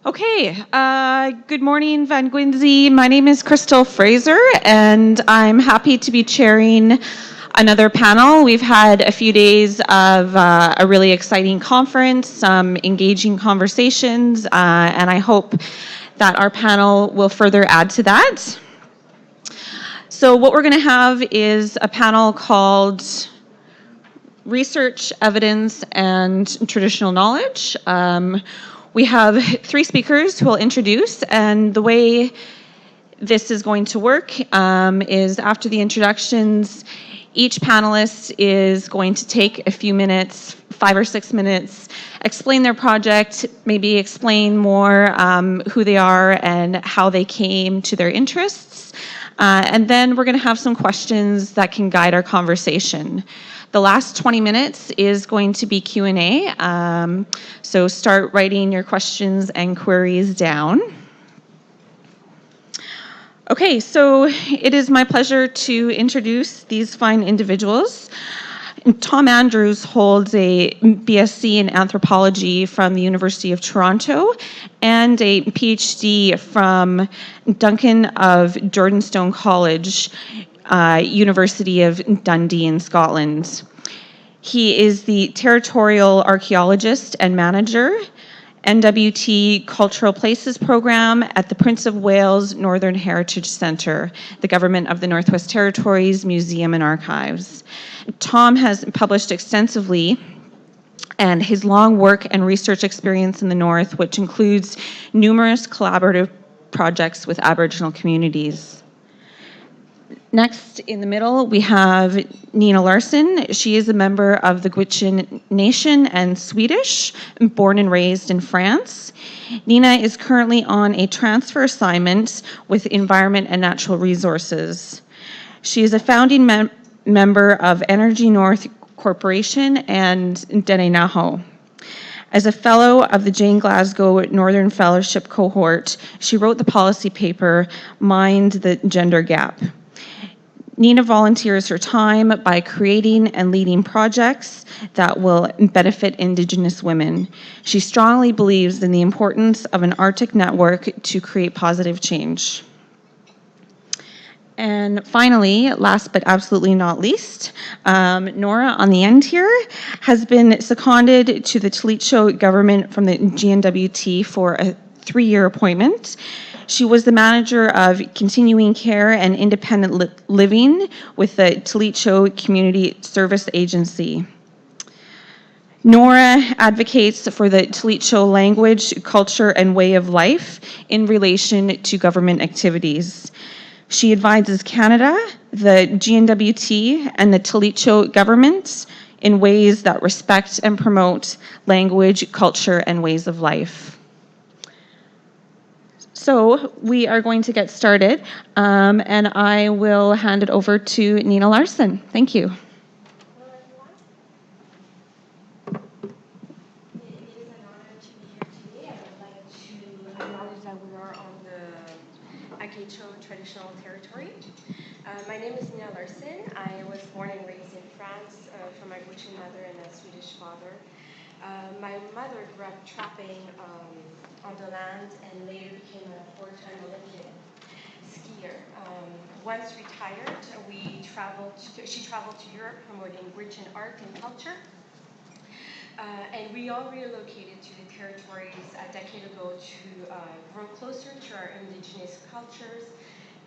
Okay, good morning, Van Gwinzy. My name is Crystal Fraser, and I'm happy to be chairing another panel. We've had a few days of a really exciting conference, some engaging conversations, and I hope that our panel will further add to that. So what we're going to have is a panel called Research, Evidence, and Traditional Knowledge. We have three speakers who will introduce, and the way this is going to work is after the introductions, each panelist is going to take a few minutes, 5 or 6 minutes, explain their project, maybe explain more who they are and how they came to their interests. And then we're going to have some questions that can guide our conversation. The last 20 minutes is going to be Q&A, so start writing your questions and queries down. Okay, so it is my pleasure to introduce these fine individuals. Tom Andrews holds a BSc in anthropology from the University of Toronto and a PhD from Duncan of Jordanstone College, University of Dundee in Scotland. He is the territorial archaeologist and manager, NWT Cultural Places Program at the Prince of Wales Northern Heritage Centre, the Government of the Northwest Territories Museum and Archives. Tom has published extensively, and his long work and research experience in the North, which includes numerous collaborative projects with Aboriginal communities. Next, in the middle, we have Nina Larsson. She is a member of the Wedzin Nation and Swedish, born and raised in France. Nina is currently on a transfer assignment with Environment and Natural Resources. She is a founding member of Energy North Corporation and Denenaho. As a fellow of the Jane Glasgow Northern Fellowship Cohort, she wrote the policy paper, Mind the Gender Gap. Nina volunteers her time by creating and leading projects that will benefit Indigenous women. She strongly believes in the importance of an Arctic network to create positive change. And finally, last but absolutely not least, Nora on the end here has been seconded to the Tlicho government from the GNWT for a 3-year appointment. She was the manager of continuing care and independent living with the Tlicho Community Service Agency. Nora advocates for the Tlicho language, culture, and way of life in relation to government activities. She advises Canada, the GNWT, and the Tlicho governments in ways that respect and promote language, culture, and ways of life. So we are going to get started, and I will hand it over to Nina Larsson. Thank you. Hello, everyone. It is an honor to be here today. I would like to acknowledge that we are on the Tlicho traditional territory. My name is Nina Larsson. I was born and raised in France from my Wedzin mother and a Swedish father. My mother grew up trapping on the land and later became a 4-time Olympic skier. Once retired, she traveled to Europe promoting Wedzin art and culture. And we all relocated to the territories a decade ago to grow closer to our Indigenous cultures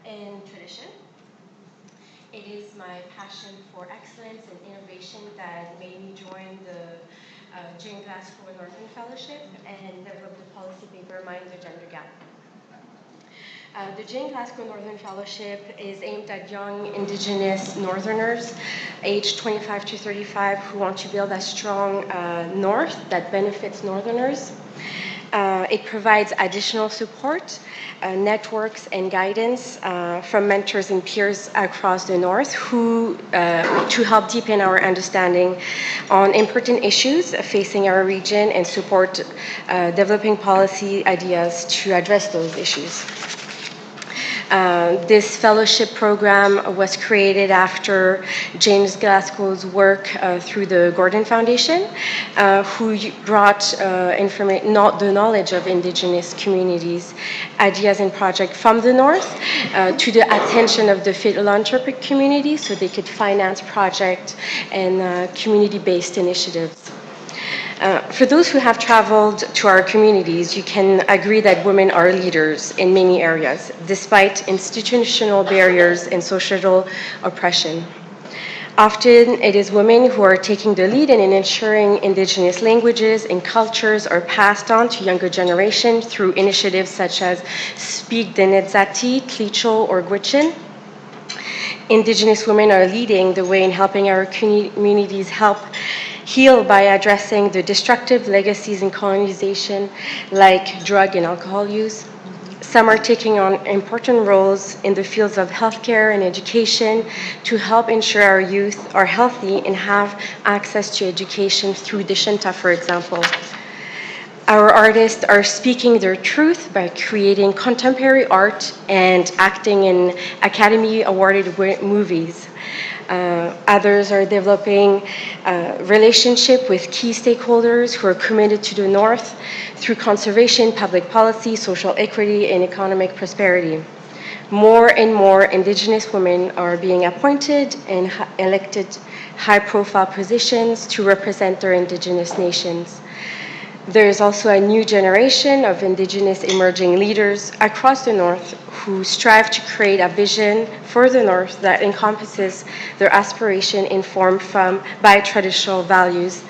and tradition. It is my passion for excellence and innovation that made me join the Jane Glasgow Northern Fellowship and develop the policy paper, Mind the Gender Gap. The Jane Glasgow Northern Fellowship is aimed at young Indigenous Northerners, aged 25 to 35, who want to build a strong North that benefits Northerners. It provides additional support, networks, and guidance from mentors and peers across the North to help deepen our understanding on important issues facing our region and support developing policy ideas to address those issues. This fellowship program was created after James Glasgow's work through the Gordon Foundation, who brought the knowledge of Indigenous communities, ideas and projects from the North to the attention of the philanthropic community so they could finance projects and community-based initiatives. For those who have traveled to our communities, you can agree that women are leaders in many areas, despite institutional barriers and social oppression. Often, it is women who are taking the lead in ensuring Indigenous languages and cultures are passed on to younger generations through initiatives such as Speak GNWT, Tlicho, or Wedzin. Indigenous women are leading the way in helping our communities heal by addressing the destructive legacies in colonization, like drug and alcohol use. Some are taking on important roles in the fields of healthcare and education to help ensure our youth are healthy and have access to education through Dishanta, for example. Our artists are speaking their truth by creating contemporary art and acting in Academy Awarded movies. Others are developing relationship with key stakeholders who are committed to the North through conservation, public policy, social equity, and economic prosperity. More and more Indigenous women are being appointed and elected high-profile positions to represent their Indigenous nations. There is also a new generation of Indigenous emerging leaders across the North who strive to create a vision for the North that encompasses their aspiration informed by traditional values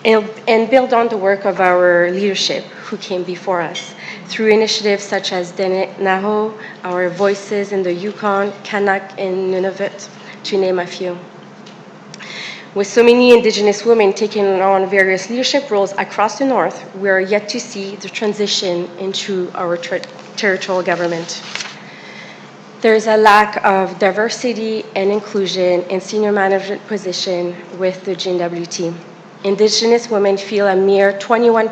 and build on the work of our leadership who came before us through initiatives such as Naho, our Voices in the Yukon, Kanak, and Nunavut, to name a few. With so many Indigenous women taking on various leadership roles across the North, we are yet to see the transition into our territorial government. There is a lack of diversity and inclusion in senior management position with the GNWT. Indigenous women fill a mere 21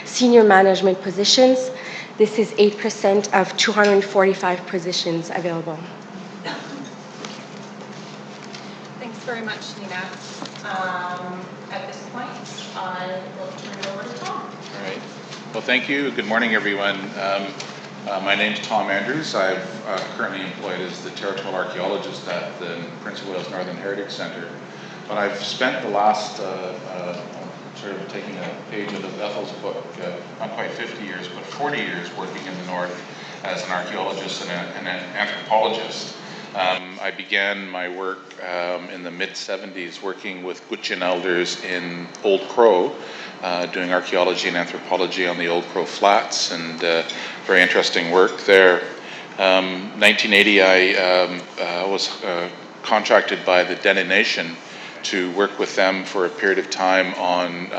senior management positions. This is 8% of 245 positions available. Very much, Nina. At this point, I will turn it over to Tom. All right. Well, thank you. Good morning, everyone. My name is Tom Andrews. I'm currently employed as the territorial archaeologist at the Prince of Wales Northern Heritage Centre. But I've spent the last, sort of taking a page out of Ethel's book, not quite 50 years, but 40 years working in the North as an archaeologist and an anthropologist. I began my work in the mid-70s working with Wedzin elders in Old Crow, doing archaeology and anthropology on the Old Crow Flats, and very interesting work there. 1980, I was contracted by the Dene Nation to work with them for a period of time on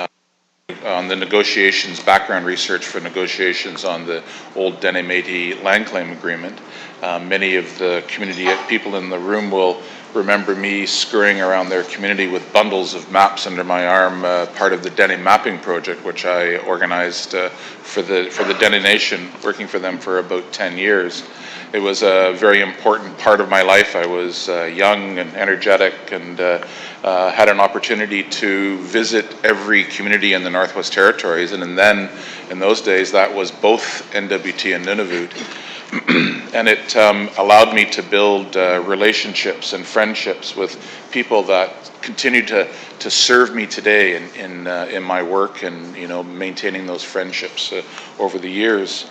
the negotiations, background research for negotiations on the old Dene Métis land claim agreement. Many of the community people in the room will remember me scurrying around their community with bundles of maps under my arm, part of the Dene mapping project, which I organized for the Dene Nation, working for them for about 10 years. It was a very important part of my life. I was young and energetic and had an opportunity to visit every community in the Northwest Territories, and then in those days that was both NWT and Nunavut. And it allowed me to build relationships and friendships with people that continue to serve me today in my work, and maintaining those friendships over the years.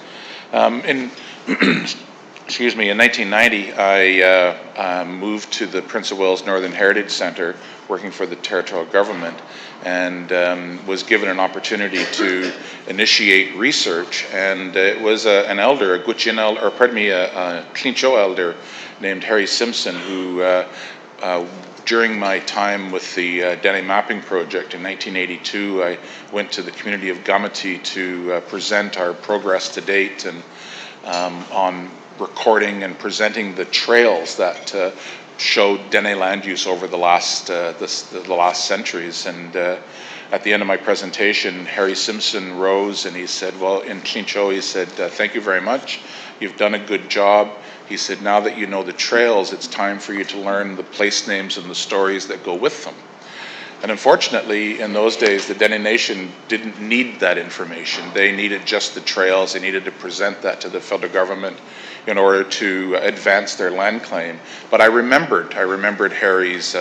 Excuse me, in 1990, I moved to the Prince of Wales Northern Heritage Centre, working for the territorial government, and was given an opportunity to initiate research. And it was an elder, a Tlicho elder named Harry Simpson, who during my time with the Dene Mapping Project in 1982, I went to the community of Gamati to present our progress to date and on recording and presenting the trails that showed Dene land use over the last centuries. And at the end of my presentation, Harry Simpson rose and he said, well, in Tlicho, he said, thank you very much. You've done a good job. He said, now that you know the trails, it's time for you to learn the place names and the stories that go with them. And unfortunately, in those days, the Dene Nation didn't need that information. They needed just the trails. They needed to present that to the federal government in order to advance their land claim. But I remembered Harry's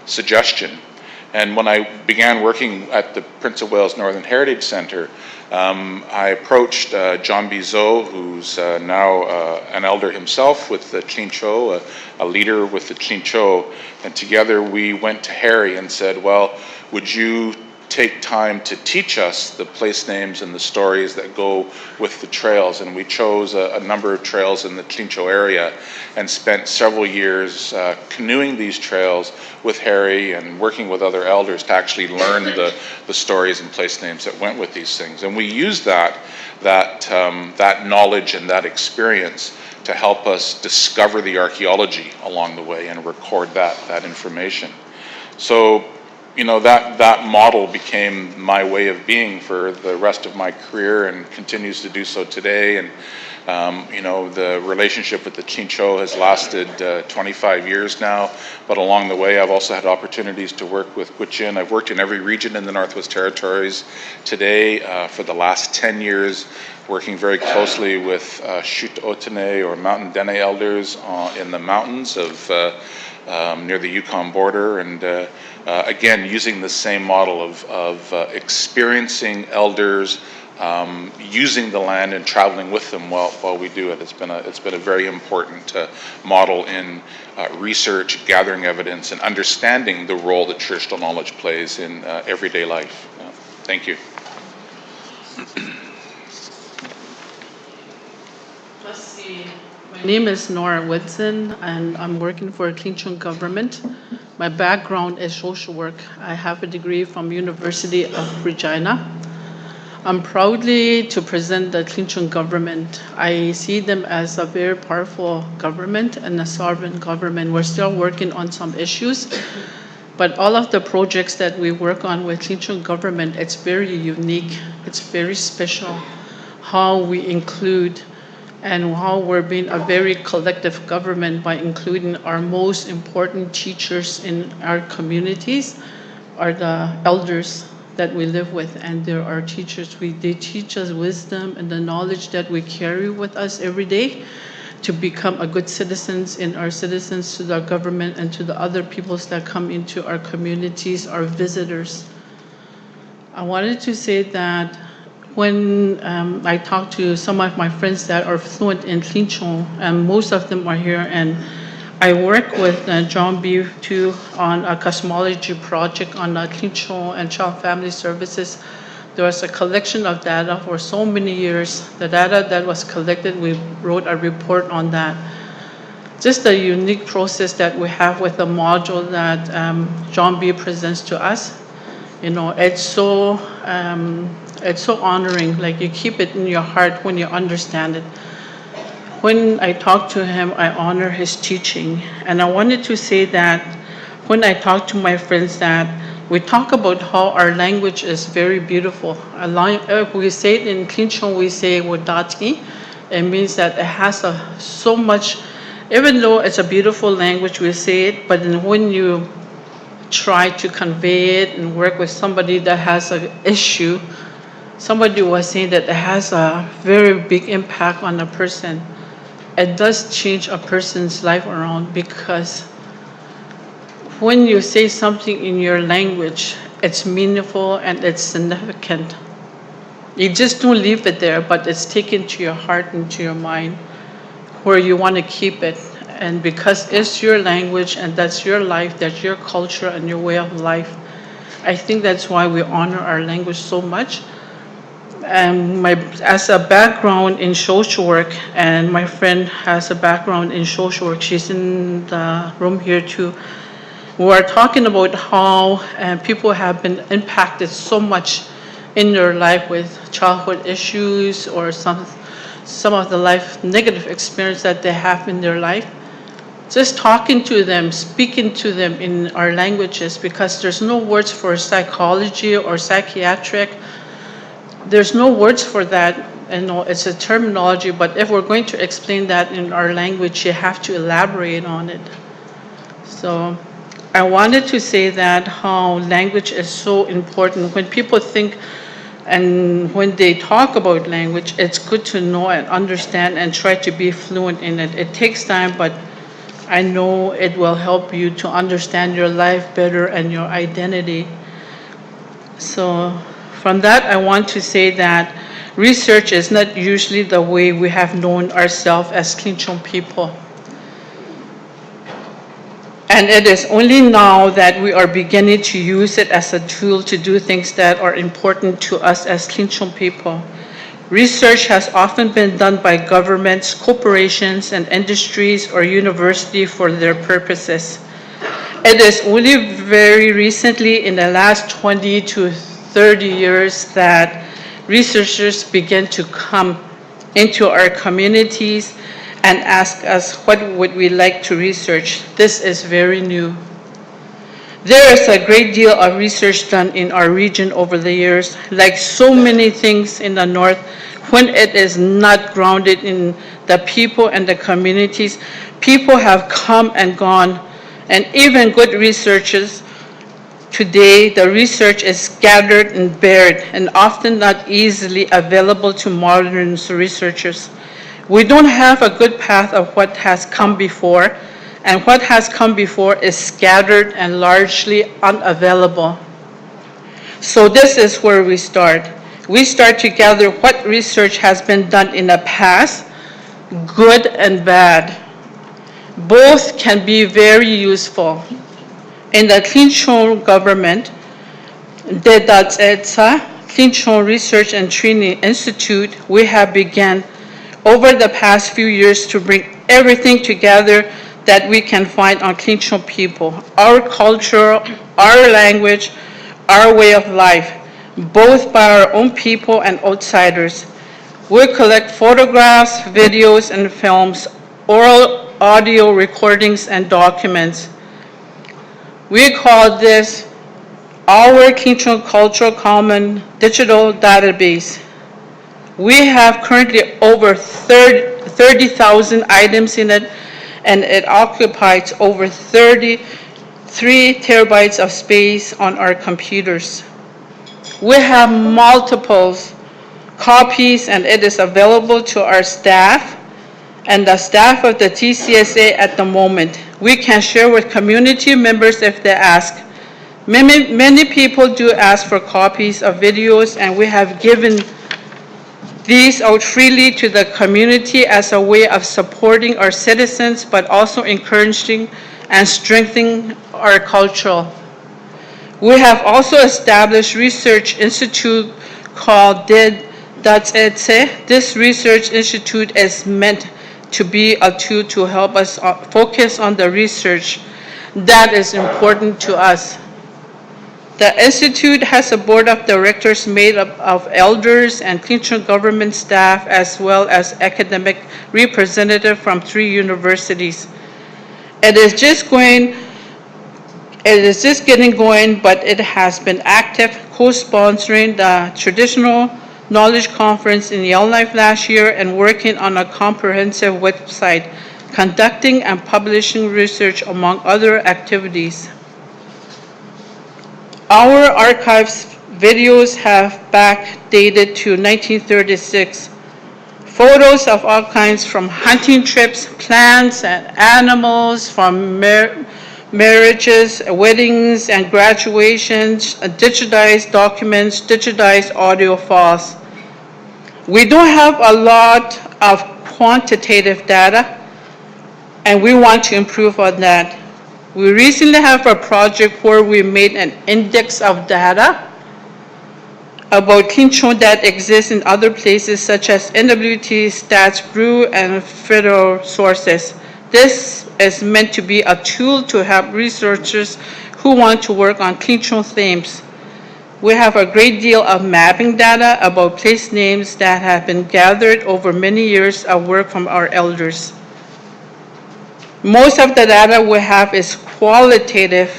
suggestion. And when I began working at the Prince of Wales Northern Heritage Centre, I approached John Bizot, who's now an elder himself with the Tlicho, a leader with the Tlicho, and together we went to Harry and said, well, would you take time to teach us the place names and the stories that go with the trails? And we chose a number of trails in the Tlicho area and spent several years canoeing these trails with Harry and working with other elders to actually learn the stories and place names that went with these things. And we used that knowledge and that experience to help us discover the archaeology along the way and record that information. So, you know, that model became my way of being for the rest of my career and continues to do so today. And you know, the relationship with the Tlicho has lasted 25 years now, but along the way I've also had opportunities to work with Wedzin. I've worked in every region in the Northwest Territories. Today, for the last 10 years, working very closely with Chute Hauttenay or Mountain Dene elders in the mountains of near the Yukon border, and again, using the same model of experiencing elders, using the land and traveling with them while we do it. It's been a very important model in research, gathering evidence, and understanding the role that traditional knowledge plays in everyday life. Thank you. Let's see. My name is Nora Wedzin, and I'm working for a Tlicho government. My background is social work. I have a degree from University of Regina. I'm proudly to present the Tlicho government. I see them as a very powerful government and a sovereign government. We're still working on some issues, but all of the projects that we work on with Tlicho government, it's very unique. It's very special how we include and how we're being a very collective government by including our most important teachers in our communities are the elders that we live with, and there are teachers. They teach us wisdom and the knowledge that we carry with us every day to become a good citizens in our citizens to the government and to the other peoples that come into our communities, our visitors. I wanted to say that when I talk to some of my friends that are fluent in Tlicho, and most of them are here, and I work with John B. too on a cosmology project on Tlicho and Child Family Services. There was a collection of data for so many years. The data that was collected, we wrote a report on that. Just a unique process that we have with the module that John B. presents to us. You know, it's so honoring, like you keep it in your heart when you understand it. When I talk to him, I honor his teaching. And I wanted to say that when I talk to my friends that we talk about how our language is very beautiful. We say it in Tlicho, we say Wodatki. It means that it has so much, even though it's a beautiful language, we say it, but then when you try to convey it and work with somebody that has an issue, somebody was saying that it has a very big impact on a person. It does change a person's life around, because when you say something in your language, it's meaningful and it's significant. You just don't leave it there, but it's taken to your heart and to your mind where you want to keep it. And because it's your language and that's your life, that's your culture and your way of life, I think that's why we honor our language so much. As a background in social work, and my friend has a background in social work, she's in the room here too. We're talking about how people have been impacted so much in their life with childhood issues or some of the life negative experience that they have in their life. Just talking to them, speaking to them in our languages, because there's no words for psychology or psychiatric. There's no words for that, I know it's a terminology, but if we're going to explain that in our language, you have to elaborate on it. So I wanted to say that how language is so important. When people think and when they talk about language, it's good to know and understand and try to be fluent in it. It takes time, but I know it will help you to understand your life better and your identity. So from that, I want to say that research is not usually the way we have known ourselves as Tlicho people. And it is only now that we are beginning to use it as a tool to do things that are important to us as Tlicho people. Research has often been done by governments, corporations, and industries or universities for their purposes. It is only very recently, in the last 20 to 30 years, that researchers begin to come into our communities and ask us what would we like to research. This is very new. There is a great deal of research done in our region over the years. Like so many things in the north, when it is not grounded in the people and the communities, people have come and gone. And even good researchers, today the research is gathered and buried and often not easily available to modern researchers. We don't have a good path of what has come before, and what has come before is scattered and largely unavailable. So this is where we start. We start to gather what research has been done in the past, good and bad. Both can be very useful. In the Tlicho government, the Tlicho Research and Training Institute, we have begun over the past few years to bring everything together that we can find on Tlicho people, our culture, our language, our way of life, both by our own people and outsiders. We collect photographs, videos, and films, oral audio recordings, and documents. We call this our Tlicho Cultural Common Digital Database. We have currently over 30,000 items in it, and it occupies over 33 terabytes of space on our computers. We have multiple copies, and it is available to our staff and the staff of the TCSA at the moment. We can share with community members if they ask. Many people do ask for copies of videos, and we have given these out freely to the community as a way of supporting our citizens, but also encouraging and strengthening our culture. We have also established research institute called GNWT. This research institute is meant to be a tool to help us focus on the research that is important to us. The Institute has a board of directors made up of elders and Tlicho government staff, as well as academic representatives from 3 universities. It is just getting going, but it has been active, co-sponsoring the Traditional Knowledge Conference in Yellowknife last year and working on a comprehensive website, conducting and publishing research, among other activities. Our archives videos have backdated to 1936. Photos of all kinds, from hunting trips, plants and animals, from marriages, weddings and graduations, digitized documents, digitized audio files. We don't have a lot of quantitative data, and we want to improve on that. We recently have a project where we made an index of data about Tlicho that exists in other places such as NWT, Stats Brew, and federal sources. This is meant to be a tool to help researchers who want to work on Tlicho themes. We have a great deal of mapping data about place names that have been gathered over many years of work from our elders. Most of the data we have is qualitative,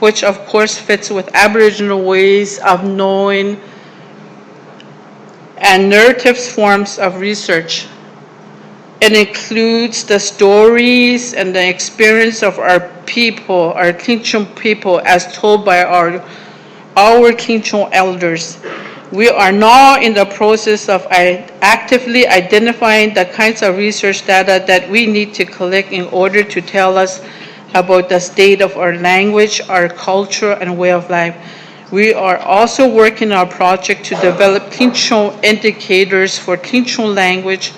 which of course fits with Aboriginal ways of knowing and narrative forms of research. It includes the stories and the experience of our people, our Tlicho people, as told by our Tlicho elders. We are now in the process of actively identifying the kinds of research data that we need to collect in order to tell us about the state of our language, our culture, and way of life. We are also working on a project to develop Tlicho indicators for Tlicho language,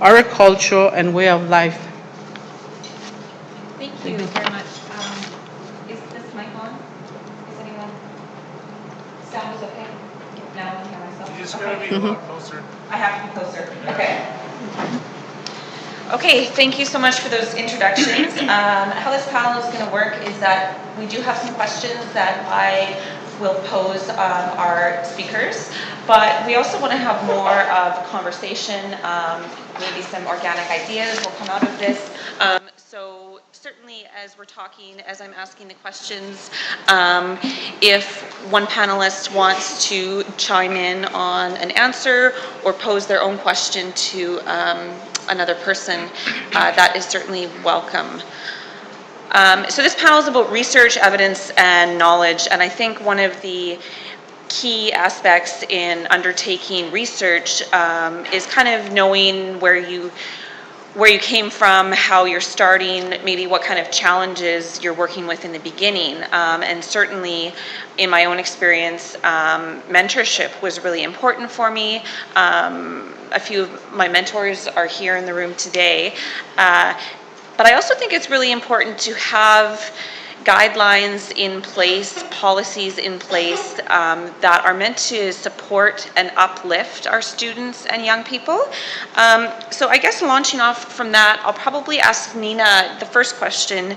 our culture, and way of life. Thank you very much. Is this mic on? Is anyone? Sound is okay? Now I can hear myself. You just gotta be a lot closer. I have to be closer. Okay. Okay, thank you so much for those introductions. How this panel is going to work is that we do have some questions that I will pose our speakers, but we also want to have more of conversation, maybe some organic ideas will come out of this. So certainly as we're talking, as I'm asking the questions, if one panelist wants to chime in on an answer or pose their own question to another person, that is certainly welcome. So this panel is about research, evidence, and knowledge, and I think one of the key aspects in undertaking research is kind of knowing where you came from, how you're starting, maybe what kind of challenges you're working with in the beginning. And certainly in my own experience, mentorship was really important for me. A few of my mentors are here in the room today. But I also think it's really important to have guidelines in place, policies in place that are meant to support and uplift our students and young people. So I guess launching off from that, I'll probably ask Nina the first question,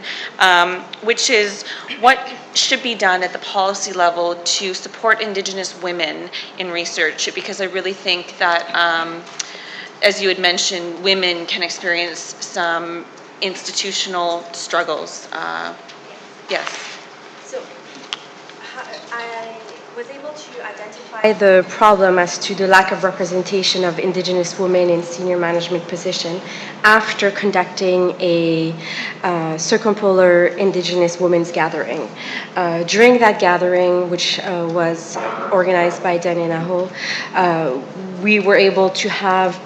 which is what should be done at the policy level to support Indigenous women in research? Because I really think that, as you had mentioned, women can experience some institutional struggles. Yes. So I was able to identify the problem as to the lack of representation of Indigenous women in senior management position after conducting a circumpolar Indigenous women's gathering. During that gathering, which was organized by Dan and Aho, we were able to have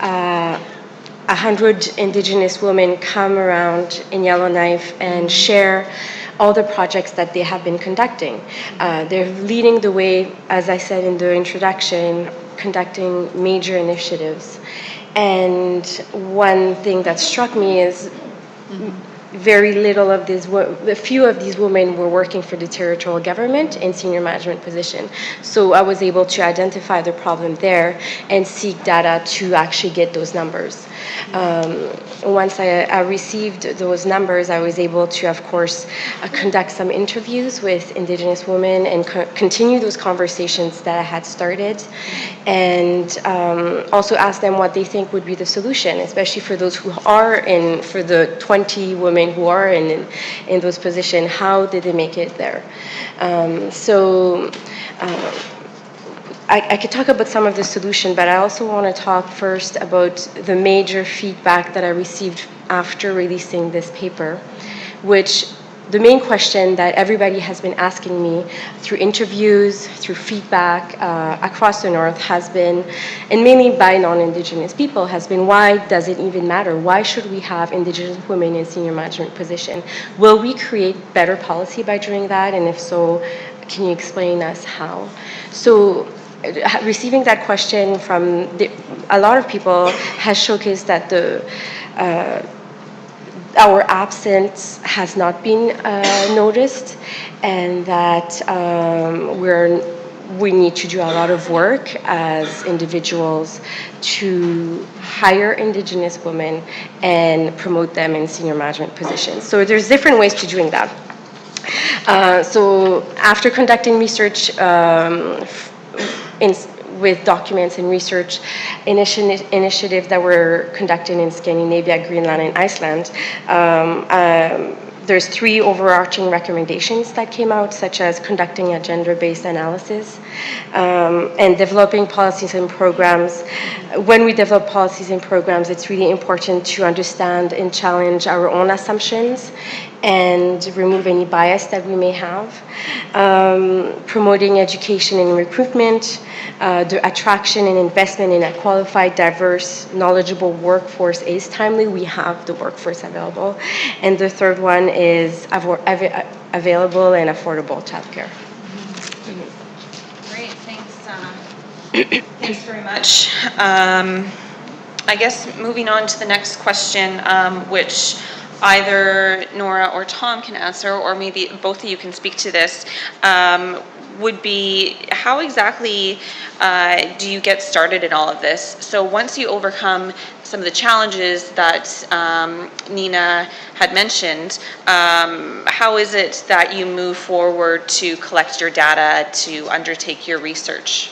100 Indigenous women come around in Yellowknife and share all the projects that they have been conducting. They're leading the way, as I said in the introduction, conducting major initiatives. And one thing that struck me is very little of these, a few of these women were working for the territorial government in senior management position. So I was able to identify the problem there and seek data to actually get those numbers. Once I received those numbers, I was able to, of course, conduct some interviews with Indigenous women and continue those conversations that I had started, and also ask them what they think would be the solution, especially for those who are in, for the 20 women who are in those positions, how did they make it there? I could talk about some of the solution, but I also want to talk first about the major feedback that I received after releasing this paper, which the main question that everybody has been asking me through interviews, through feedback across the North has been, and mainly by non-Indigenous people, has been, why does it even matter? Why should we have Indigenous women in senior management position? Will we create better policy by doing that? And if so, can you explain us how? So receiving that question from a lot of people has showcased that our absence has not been noticed, and that we need to do a lot of work as individuals to hire Indigenous women and promote them in senior management positions. So there's different ways to doing that. So after conducting research with documents and research initiatives that were conducted in Scandinavia, Greenland, and Iceland, there's 3 overarching recommendations that came out, such as conducting a gender-based analysis and developing policies and programs. When we develop policies and programs, it's really important to understand and challenge our own assumptions and remove any bias that we may have. Promoting education and recruitment, the attraction and investment in a qualified, diverse, knowledgeable workforce is timely. We have the workforce available. And the third one is available and affordable childcare. Great, thanks. Thanks very much. I guess moving on to the next question, which either Nora or Tom can answer, or maybe both of you can speak to this, would be how exactly do you get started in all of this? So once you overcome some of the challenges that Nina had mentioned, how is it that you move forward to collect your data to undertake your research?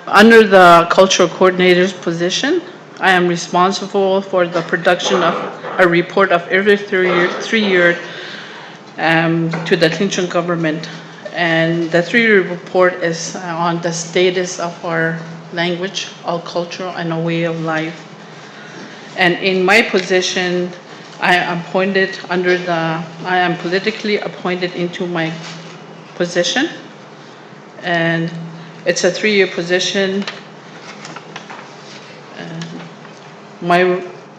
Under the cultural coordinator's position, I am responsible for the production of a report of every 3 years to the Tlicho government. And the 3-year report is on the status of our language, our culture, and our way of life. And in my position, I am politically appointed into my position. And it's a 3-year position.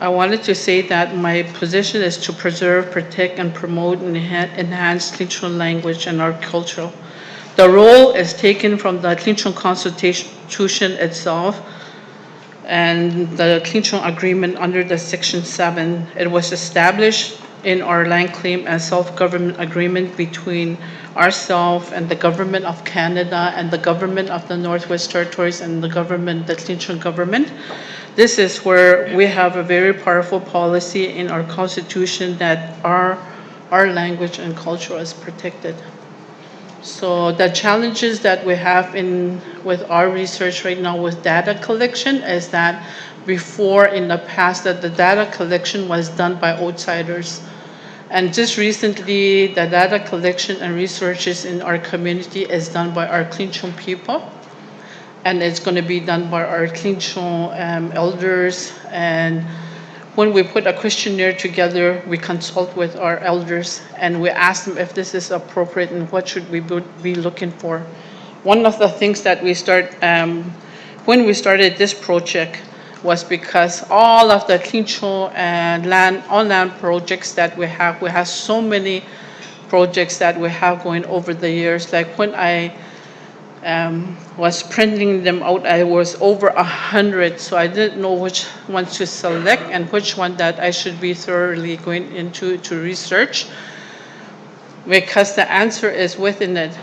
I wanted to say that my position is to preserve, protect, and promote and enhance Tlicho language and our culture. The role is taken from the Tlicho Constitution itself and the Tlicho Agreement under the Section 7. It was established in our land claim and self-government agreement between ourselves and the government of Canada and the government of the Northwest Territories and the Tlicho government. This is where we have a very powerful policy in our constitution that our language and culture is protected. So the challenges that we have with our research right now with data collection is that before in the past that the data collection was done by outsiders. And just recently, the data collection and researches in our community is done by our Tlicho people. And it's going to be done by our Tlicho elders. And when we put a questionnaire together, we consult with our elders and we ask them if this is appropriate and what should we be looking for. One of the things that we when we started this project was because all of the Tlicho and on-land projects that we have so many projects that we have going over the years. Like when I was printing them out, I was over 100, so I didn't know which one to select and which one that I should be thoroughly going into to research, because the answer is within it.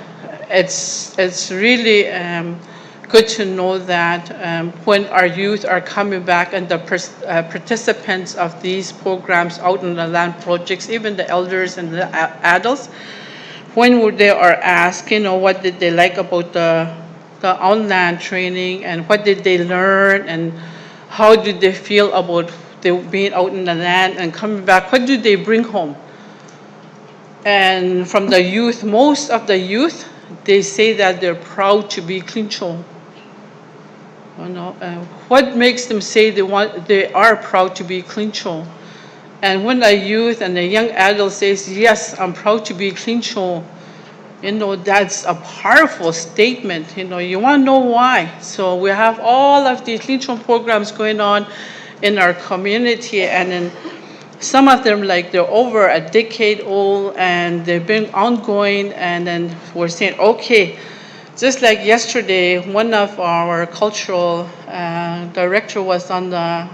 It's really good to know that when our youth are coming back and the participants of these programs out in the land projects, even the elders and the adults, when they are asked, what did they like about the on-land training and what did they learn and how did they feel about being out in the land and coming back, what do they bring home? And from the youth, most of the youth, they say that they're proud to be Tlicho. What makes them say they are proud to be Tlicho? And when a youth and a young adult says, yes, I'm proud to be Tlicho, that's a powerful statement. You want to know why. So we have all of these Tlicho programs going on in our community, and then some of them, like they're over a decade old and they've been ongoing, and then we're saying, okay, just like yesterday, one of our cultural director was on the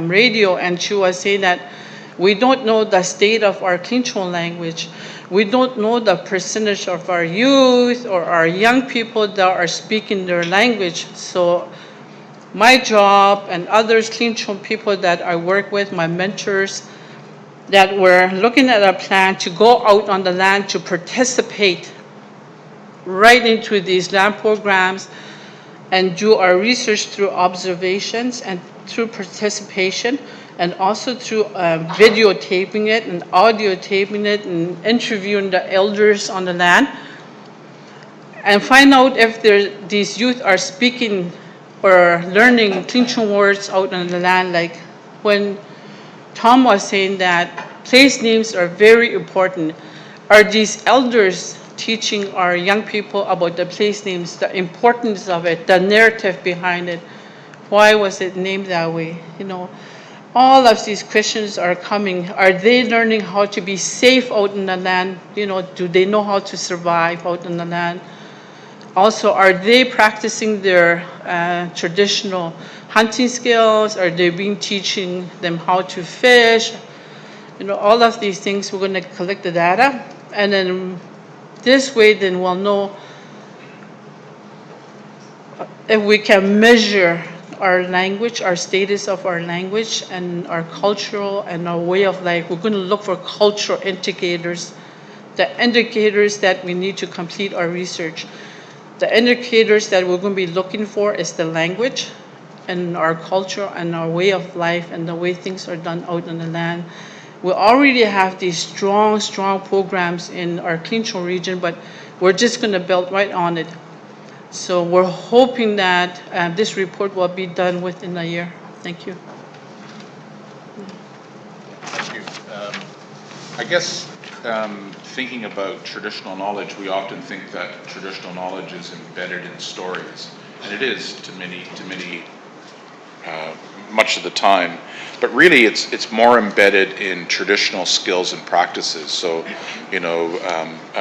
radio and she was saying that we don't know the state of our Tlicho language. We don't know the percentage of our youth or our young people that are speaking their language. So my job and others Tlicho people that I work with, my mentors, that we're looking at a plan to go out on the land to participate right into these land programs and do our research through observations and through participation. and also through videotaping it and audio taping it and interviewing the elders on the land, and find out if these youth are speaking or learning Tlicho words out on the land. Like when Tom was saying that place names are very important. Are these elders teaching our young people about the place names, the importance of it, the narrative behind it? Why was it named that way? You know, all of these questions are coming. Are they learning how to be safe out in the land? You know, do they know how to survive out in the land? Also, are they practicing their traditional hunting skills? Are they teaching them how to fish? You know, all of these things, we're going to collect the data. And then this way, then we'll know if we can measure our language, our status of our language, and our cultural and our way of life. We're going to look for cultural indicators, the indicators that we need to complete our research. The indicators that we're going to be looking for is the language and our culture and our way of life and the way things are done out on the land. We already have these strong programs in our Tlicho region, but we're just going to build right on it. So we're hoping that this report will be done within a year. Thank you. Thank you. I guess thinking about traditional knowledge, we often think that traditional knowledge is embedded in stories, and it is to many much of the time. But really, it's more embedded in traditional skills and practices. So, you know,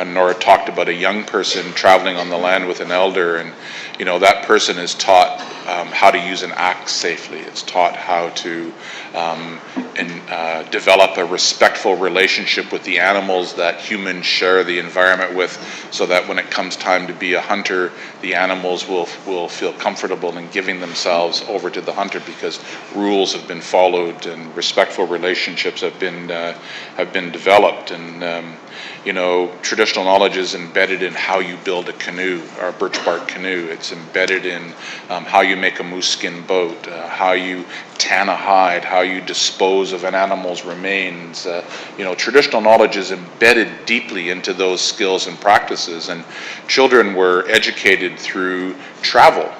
Nora talked about a young person traveling on the land with an elder, and you know that person is taught how to use an axe safely. It's taught how to develop a respectful relationship with the animals that humans share the environment with, so that when it comes time to be a hunter, the animals will feel comfortable in giving themselves over to the hunter because rules have been followed and respectful relationships have been developed. And you know, traditional knowledge is embedded in how you build a canoe, or a birch bark canoe. It's embedded in how you make a moose skin boat, how you tan a hide, how you dispose of an animal's remains. You know, traditional knowledge is embedded deeply into those skills and practices, and children were educated through travel.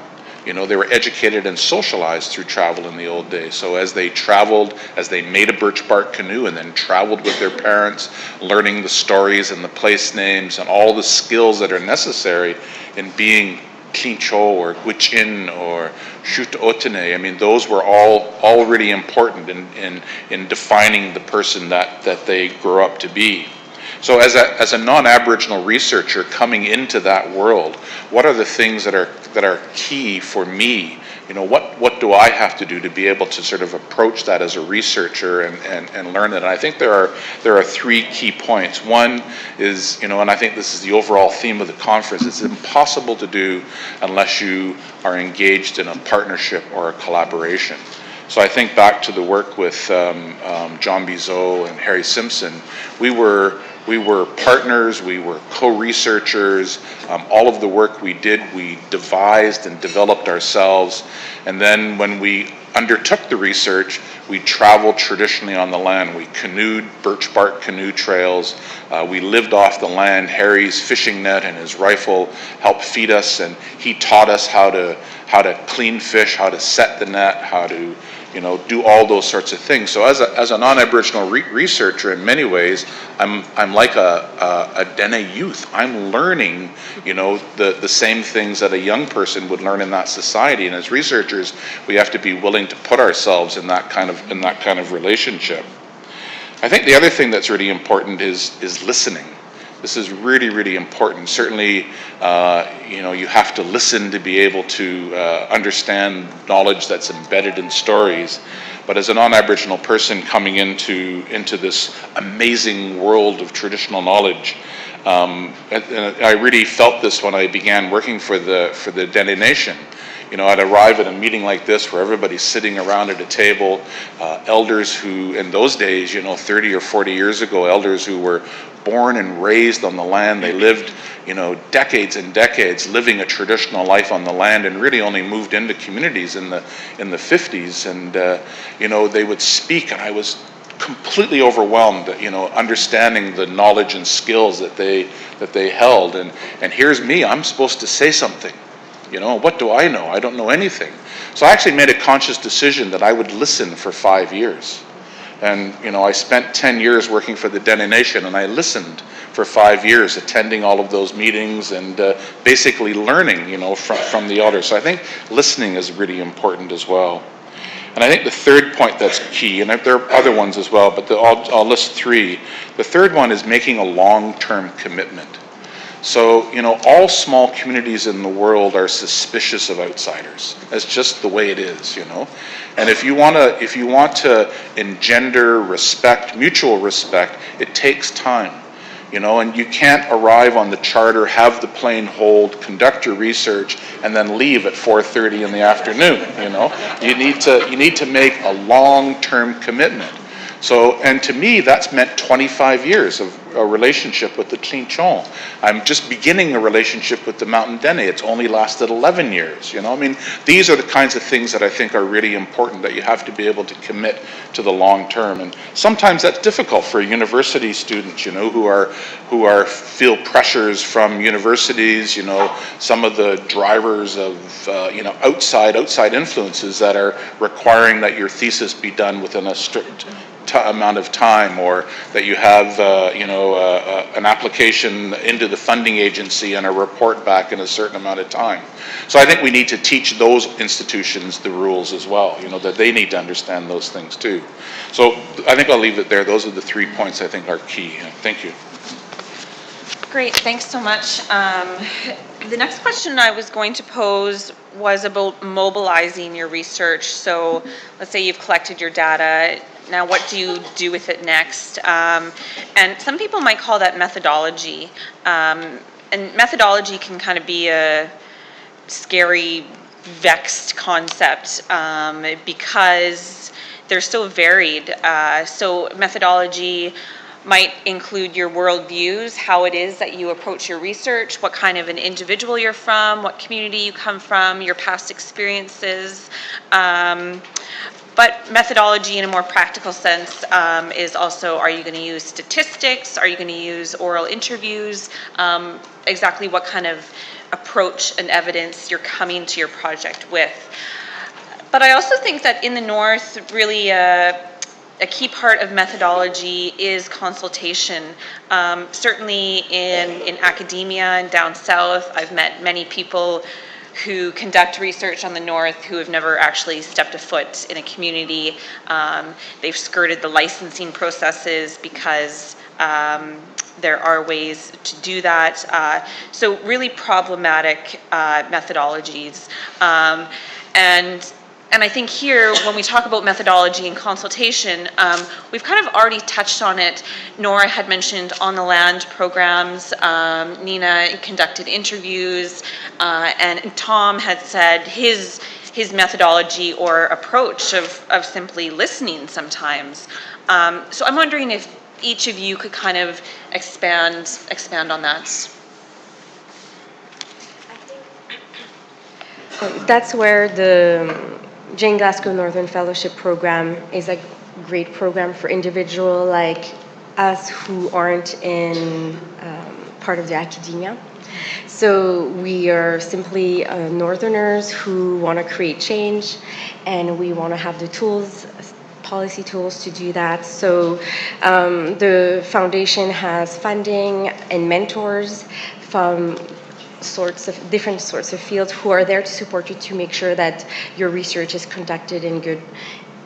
You know, they were educated and socialized through travel in the old days. So as they traveled, as they made a birch bark canoe and then traveled with their parents, learning the stories and the place names and all the skills that are necessary in being Tlicho or Wedzin or Otene. I mean, those were all really important in defining the person that they grew up to be. So as a non-Aboriginal researcher coming into that world, what are the things that are key for me? You know, what do I have to do to be able to sort of approach that as a researcher and learn it? And I think there are three key points. One is, you know, and I think this is the overall theme of the conference, it's impossible to do unless you are engaged in a partnership or a collaboration. So I think back to the work with John Bizot and Harry Simpson. We were partners, we were co-researchers. All of the work we did, we devised and developed ourselves. And then when we undertook the research, we traveled traditionally on the land. We canoed, birch bark canoe trails. We lived off the land. Harry's fishing net and his rifle helped feed us, and he taught us how to clean fish, how to set the net, how to, you know, do all those sorts of things. So as a non-Aboriginal researcher, in many ways, I'm like a Dene youth. I'm learning, you know, the same things that a young person would learn in that society. And as researchers, we have to be willing to put ourselves in that kind of relationship. I think the other thing that's really important is listening. This is really, really important. Certainly, you know, you have to listen to be able to understand knowledge that's embedded in stories. But as a non-Aboriginal person coming into this amazing world of traditional knowledge, and I really felt this when I began working for the Dene Nation. You know, I'd arrive at a meeting like this where everybody's sitting around at a table, elders who, in those days, you know, 30 or 40 years ago, elders who were born and raised on the land. They lived, you know, decades and decades living a traditional life on the land, and really only moved into communities in the 50s. And you know, they would speak, and I was completely overwhelmed, you know, understanding the knowledge and skills that they held. And here's me, I'm supposed to say something. You know, what do I know? I don't know anything. So I actually made a conscious decision that I would listen for 5 years. And, you know, I spent 10 years working for the Dene Nation, and I listened for 5 years, attending all of those meetings and basically learning, you know, from the elders. So I think listening is really important as well. And I think the third point that's key, and there are other ones as well, but I'll list three. The third one is making a long-term commitment. So, you know, all small communities in the world are suspicious of outsiders. That's just the way it is, you know. And if you want to engender respect, mutual respect, it takes time. You know, and you can't arrive on the charter, have the plane hold, conduct your research, and then leave at 4:30 in the afternoon. You know, you need to make a long-term commitment. So, and to me, that's meant 25 years of a relationship with the Tlicho. I'm just beginning a relationship with the Mountain Dene. It's only lasted 11 years, you know. I mean, these are the kinds of things that I think are really important, that you have to be able to commit to the long term. And sometimes that's difficult for university students, you know, who feel pressures from universities, you know, some of the drivers of, you know, outside influences that are requiring that your thesis be done within a strict amount of time, or that you have you know, an application into the funding agency and a report back in a certain amount of time. So I think we need to teach those institutions the rules as well, you know, that they need to understand those things too. So I think I'll leave it there. Those are the 3 points I think are key. Thank you. Great, thanks so much. The next question I was going to pose was about mobilizing your research. So let's say you've collected your data. Now, what do you do with it next? And some people might call that methodology. And methodology can kind of be a scary, vexed concept because they're so varied. So methodology might include your worldviews, how it is that you approach your research, what kind of an individual you're from, what community you come from, your past experiences. But methodology in a more practical sense is also, are you going to use statistics? Are you going to use oral interviews? Exactly what kind of approach and evidence you're coming to your project with. But I also think that in the North, really a key part of methodology is consultation. Certainly in academia and down south, I've met many people who conduct research on the North who have never actually stepped a foot in a community. They've skirted the licensing processes because there are ways to do that. So really problematic methodologies. And I think here, when we talk about methodology and consultation, we've kind of already touched on it. Nora had mentioned on the land programs. Nina conducted interviews, and Tom had said his methodology or approach of simply listening sometimes. So I'm wondering if each of you could kind of expand on that. That's where the Jane Glasgow Northern Fellowship Program is a great program for individuals like us who aren't in part of the academia. So we are simply Northerners who want to create change, and we want to have the tools, policy tools to do that. So the foundation has funding and mentors from different sorts of fields who are there to support you to make sure that your research is conducted in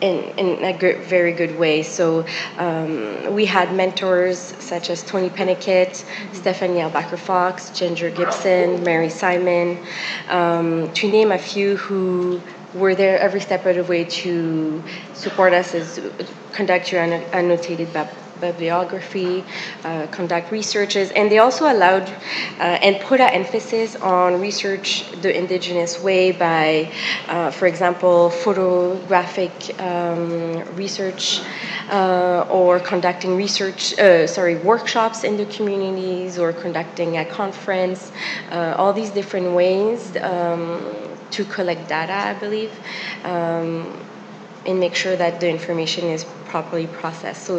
a very good way. So we had mentors such as Tony Pennickett, Stephanie Albacker-Fox, Ginger Gibson, Mary Simon, to name a few who were there every step of the way to support us as conduct your annotated bibliography, conduct researches, and they also allowed and put an emphasis on research the indigenous way by, for example, photographic research or conducting workshops in the communities or conducting a conference, all these different ways to collect data, I believe, and make sure that the information is properly processed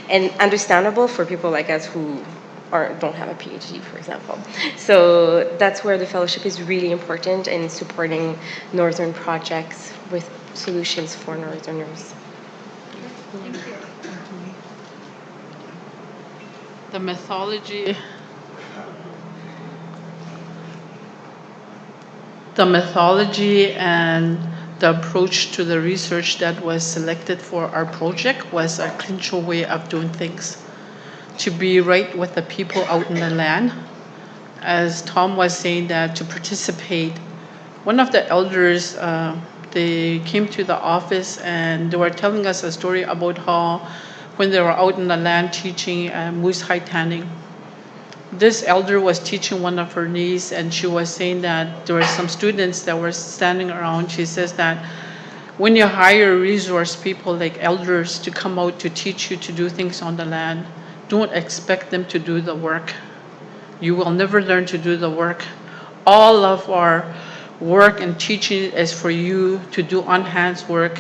and understandable for people like us who don't have a PhD, for example. So that's where the fellowship is really important in supporting northern projects with solutions for northerners. Thank you. The methodology and the approach to the research that was selected for our project was a Tlicho way of doing things, to be right with the people out in the land. As Tom was saying, that to participate, one of the elders, they came to the office and they were telling us a story about how when they were out in the land teaching moose hide tanning, this elder was teaching one of her niece, and she was saying that there were some students that were standing around. She says that when you hire resource people like elders to come out to teach you to do things on the land, don't expect them to do the work. You will never learn to do the work. All of our work and teaching is for you to do on-hands work,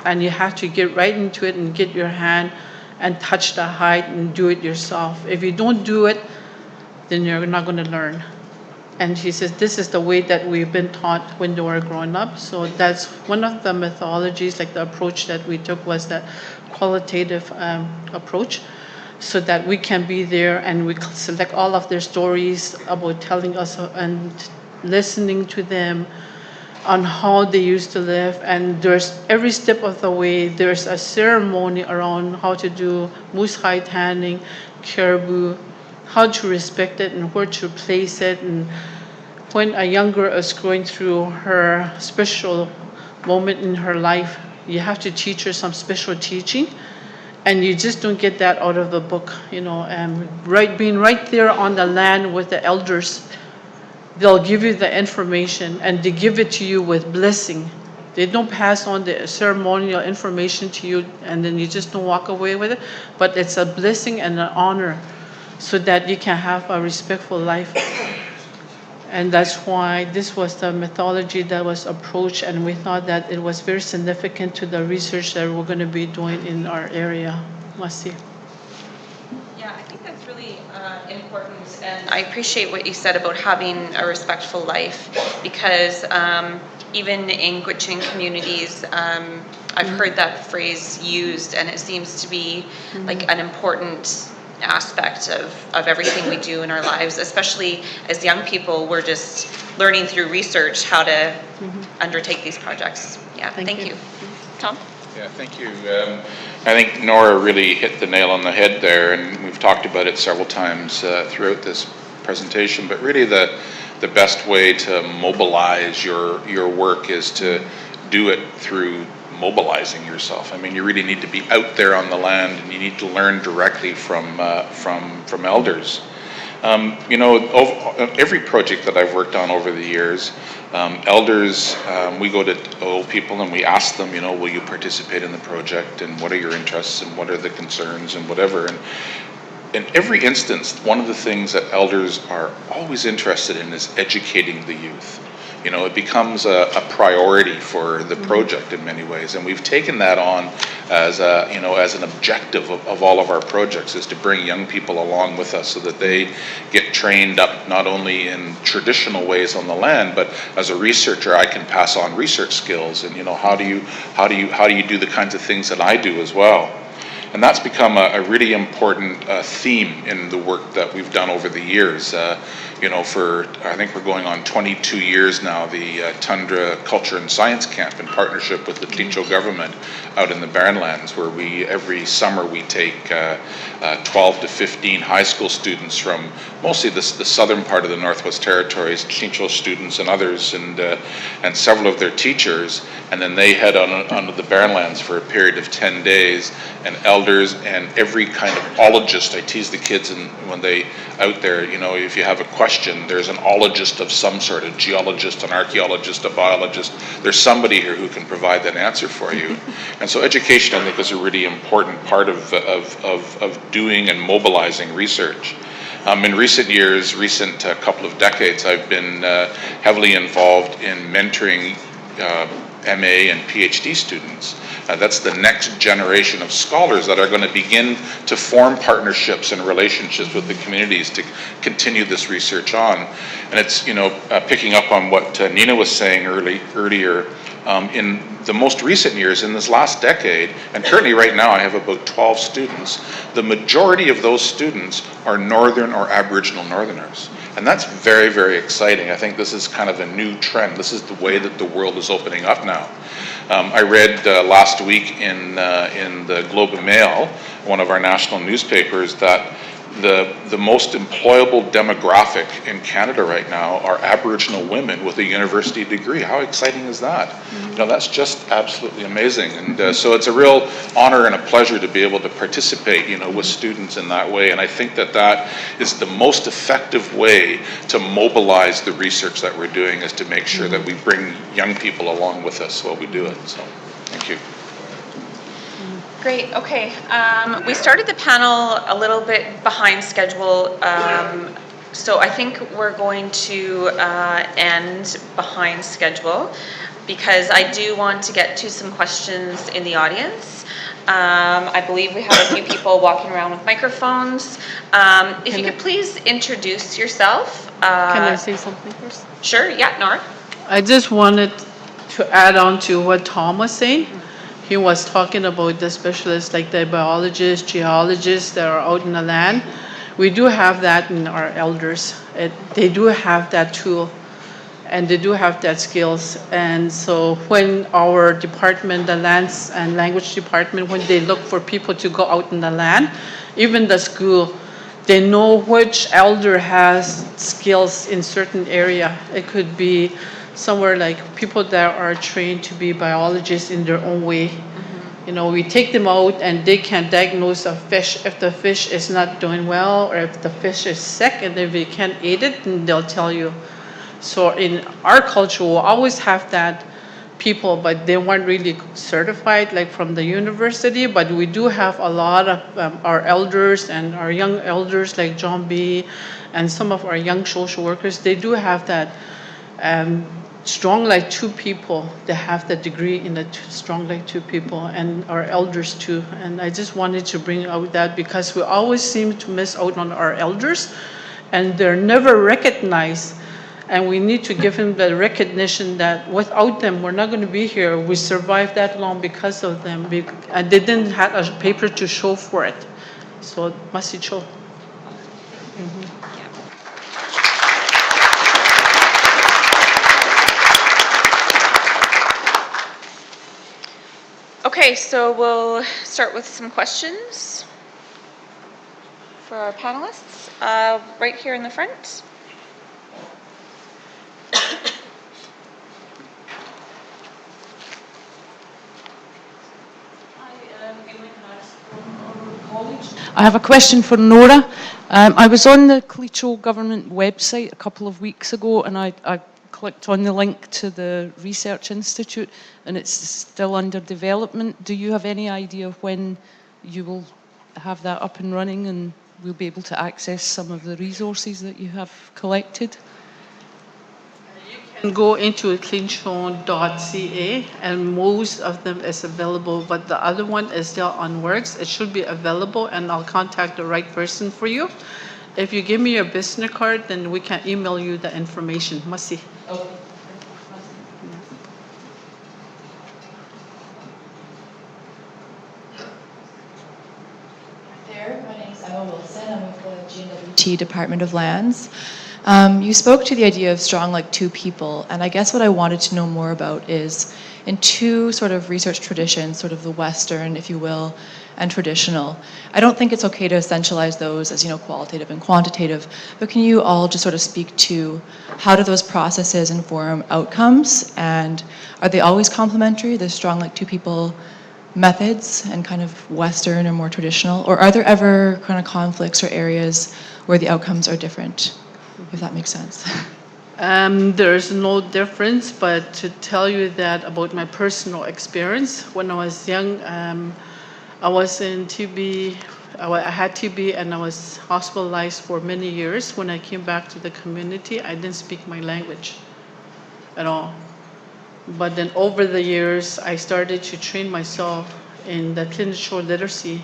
and you have to get right into it and get your hand and touch the hide and do it yourself. If you don't do it, then you're not going to learn. And she says this is the way that we've been taught when they were growing up. So that's one of the methodologies, like the approach that we took was that qualitative approach, so that we can be there and we select all of their stories about telling us and listening to them on how they used to live. And there's every step of the way, there's a ceremony around how to do moose hide tanning, caribou, how to respect it and where to place it. And when a young girl is going through her special moment in her life, you have to teach her some special teaching, and you just don't get that out of the book, you know. And being right there on the land with the elders, they'll give you the information and they give it to you with blessing. They don't pass on the ceremonial information to you and then you just don't walk away with it, but it's a blessing and an honor, so that you can have a respectful life. And that's why this was the methodology that was approached, and we thought that it was very significant to the research that we're going to be doing in our area. Masi. Yeah, I think that's really important, and I appreciate what you said about having a respectful life, because even in Gwich'in communities, I've heard that phrase used, and it seems to be like an important aspect of everything we do in our lives, especially as young people. We're just learning through research how to undertake these projects. Yeah, thank you. Tom? Yeah, thank you. I think Nora really hit the nail on the head there, and we've talked about it several times throughout this presentation, but really the best way to mobilize your work is to do it through mobilizing yourself. I mean, you really need to be out there on the land, and you need to learn directly from elders. You know, every project that I've worked on over the years, elders, we go to old people and we ask them, you know, will you participate in the project, and what are your interests, and what are the concerns, and whatever. And in every instance, one of the things that elders are always interested in is educating the youth. You know, it becomes a priority for the project in many ways, and we've taken that on as as an objective of all of our projects, is to bring young people along with us so that they get trained up not only in traditional ways on the land, but as a researcher, I can pass on research skills, and you know, how do you do the kinds of things that I do as well. And that's become a really important theme in the work that we've done over the years. You know, I think we're going on 22 years now, the Tundra Culture and Science Camp, in partnership with the Tlicho government out in the Barrenlands, where every summer we take 12 to 15 high school students from mostly the southern part of the Northwest Territories, Tlicho students and others, and several of their teachers, and then they head on to the Barrenlands for a period of 10 days, and elders elders, and every kind of ologist. I tease the kids when they out there, you know, if you have a question, there's an ologist of some sort, a geologist, an archaeologist, a biologist. There's somebody here who can provide that answer for you. And so education, I think, is a really important part of doing and mobilizing research. In recent years, couple of decades, I've been heavily involved in mentoring MA and PhD students. That's the next generation of scholars that are going to begin to form partnerships and relationships with the communities to continue this research on. And it's, you know, picking up on what Nina was saying earlier, in the most recent years, in this last decade, and currently right now I have about 12 students, the majority of those students are Northern or Aboriginal Northerners. And that's very, very exciting. I think this is kind of a new trend. This is the way that the world is opening up now. I read last week in the Globe and Mail, one of our national newspapers, that the most employable demographic in Canada right now are Aboriginal women with a university degree. How exciting is that? Mm-hmm. You know, that's just absolutely amazing. And so it's a real honor and a pleasure to be able to participate, you know, with students in that way. And I think that that is the most effective way to mobilize the research that we're doing, is to make sure that we bring young people along with us while we do it. So, thank you. Great, okay. We started the panel a little bit behind schedule, so I think we're going to end behind schedule, because I do want to get to some questions in the audience. I believe we have a few people walking around with microphones. If you could please introduce yourself. Can I say something first? Sure, yeah, Nora. I just wanted to add on to what Tom was saying. He was talking about the specialists, like the biologists, geologists that are out in the land. We do have that in our elders. They do have that tool, and they do have that skills. And so when our department, the lands and language department, when they look for people to go out in the land, even the school, they know which elder has skills in certain area. It could be somewhere like people that are trained to be biologists in their own way. Mm-hmm. You know, we take them out and they can diagnose a fish if the fish is not doing well, or if the fish is sick, and if we can't eat it, then they'll tell you. So in our culture, we'll always have that people, but they weren't really certified like from the university, but we do have a lot of our elders and our young elders like John B. and some of our young social workers. They do have that strong like two people. They have the degree in the strong like two people, and our elders too. And I just wanted to bring out that, because we always seem to miss out on our elders, and they're never recognized. And we need to give them the recognition that without them, we're not going to be here. We survived that long because of them. And they didn't have a paper to show for it. So, masicho. Okay, so we'll start with some questions for our panelists. Right here in the front. I have a question for Nora. I was on the Tlicho government website a couple of weeks ago, and I clicked on the link to the research institute, and it's still under development. Do you have any idea of when you will have that up and running and we'll be able to access some of the resources that you have collected? You can go into Tlicho.ca, and most of them is available, but the other one is still on works. It should be available, and I'll contact the right person for you. If you give me your business card, then we can email you the information. Masi. Okay. There, my name is Wedzin. I'm with the GNWT Department of Lands. You spoke to the idea of strong like two people, and I guess what I wanted to know more about is in two sort of research traditions, sort of the Western, if you will, and traditional. I don't think it's okay to essentialize those as, you know, qualitative and quantitative, but can you all just sort of speak to how do those processes inform outcomes, and are they always complementary, the strong like two people methods and kind of Western or more traditional? Or are there ever kind of conflicts or areas where the outcomes are different, if that makes sense? There's no difference, but to tell you that about my personal experience, when I was young, I was in TB, I had TB and I was hospitalized for many years. When I came back to the community, I didn't speak my language at all. But then over the years, I started to train myself in the Tlicho literacy.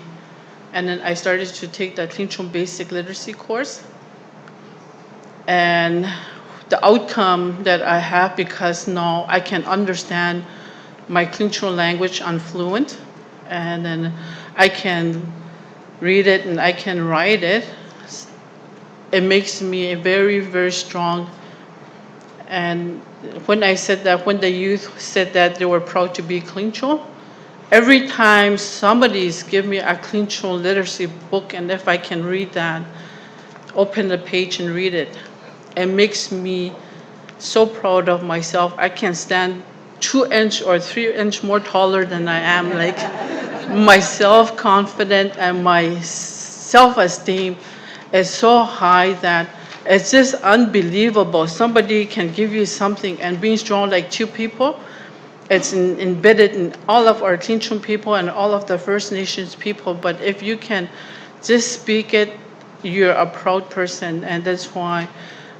And then I started to take the Tlicho basic literacy course. And the outcome that I have, because now I can understand my Tlicho language, I'm fluent, and then I can read it and I can write it. It makes me a very, very strong. And when I said that, when the youth said that they were proud to be Tlicho, every time somebody's give me a Tlicho literacy book, and if I can read that, open the page and read it, it makes me so proud of myself. I can stand 2 inch or 3 inch more taller than I am. Like, my self-confidence and my self-esteem is so high that it's just unbelievable. Somebody can give you something, and being strong like 2 people, it's embedded in all of our Tlicho people and all of the First Nations people. But if you can just speak it, you're a proud person. And that's why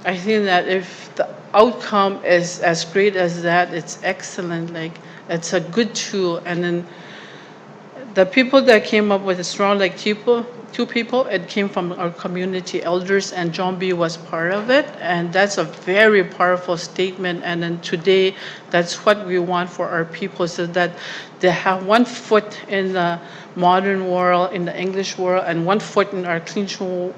I think that if the outcome is as great as that, it's excellent. Like, it's a good tool. And then the people that came up with a strong like 2 people, it came from our community elders, and John B was part of it. And that's a very powerful statement. And then today, that's what we want for our people, so that they have 1 foot in the modern world, in the English world, and 1 foot in our Tlicho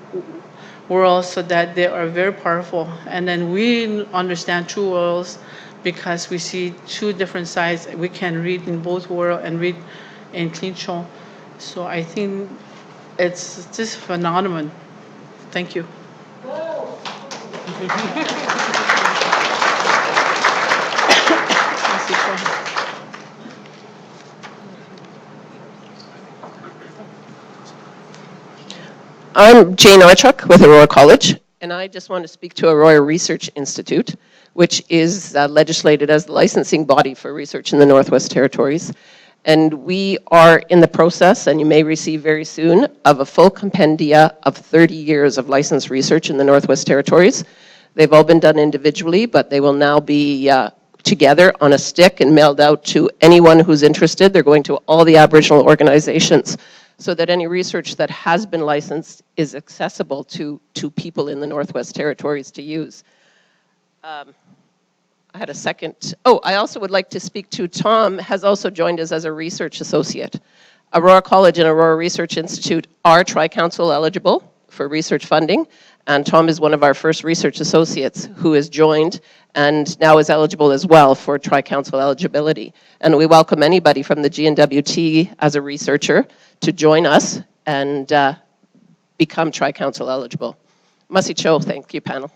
world, so that they are very powerful. And then we understand 2 worlds because we see 2 different sides. We can read in both worlds and read in Tlicho. So I think it's just phenomenal. Thank you. I'm Jane Archuk with Aurora College, and I just want to speak to Aurora Research Institute, which is legislated as the licensing body for research in the Northwest Territories. And we are in the process, and you may receive very soon, of a full compendia of 30 years of licensed research in the Northwest Territories. They've all been done individually, but they will now be together on a stick and mailed out to anyone who's interested. They're going to all the Aboriginal organizations, so that any research that has been licensed is accessible to people in the Northwest Territories to use. I had a second. Oh, I also would like to speak to Tom, has also joined us as a research associate. Aurora College and Aurora Research Institute are Tri-Council eligible for research funding, and Tom is one of our first research associates who has joined and now is eligible as well for Tri-Council eligibility. And we welcome anybody from the GNWT as a researcher to join us and become Tri-Council eligible. Masi Cho, thank you, panel.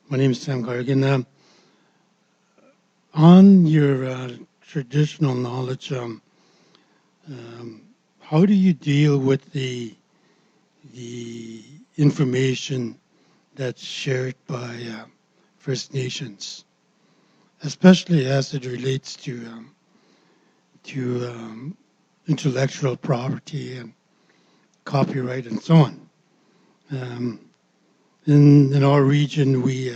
My name is Sam Gargan. On your traditional knowledge, how do you deal with the information that's shared by First Nations, especially as it relates to intellectual property and copyright and so on? In our region, we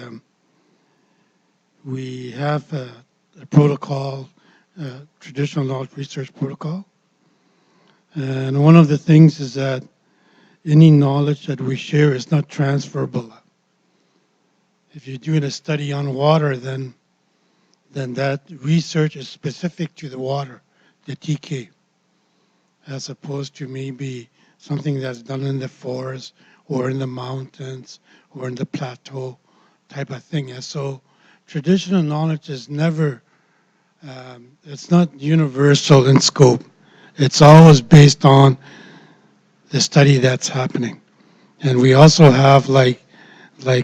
have a protocol, traditional knowledge research protocol. And one of the things is that any knowledge that we share is not transferable. If you're doing a study on water, then that research is specific to the water, the TK, as opposed to maybe something that's done in the forest or in the mountains or in the plateau type of thing. And so traditional knowledge is never it's not universal in scope. It's always based on the study that's happening. And we also have like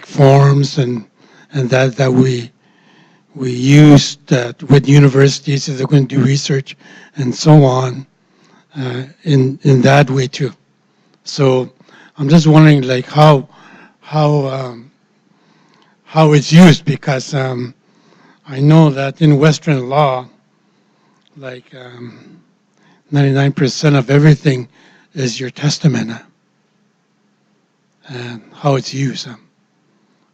forms and that we use that with universities if they're going to do research and so on in that way too. So I'm just wondering like how it's used, because I know that in Western law, like 99% of everything is your testament and how it's used.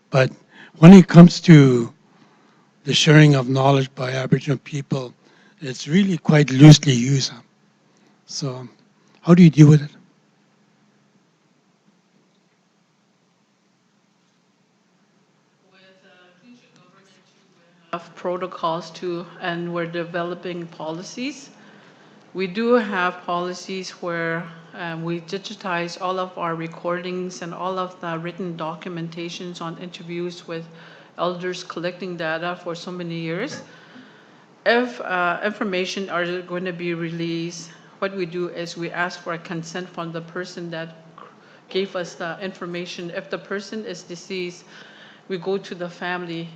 But when it comes to the sharing of knowledge by Aboriginal people, it's really quite loosely used. So how do you deal with it? Have protocols too, and we're developing policies. We do have policies where we digitize all of our recordings and all of the written documentations on interviews with elders collecting data for so many years. If information are going to be released, what we do is we ask for a consent from the person that gave us the information. If the person is deceased, we go to the family.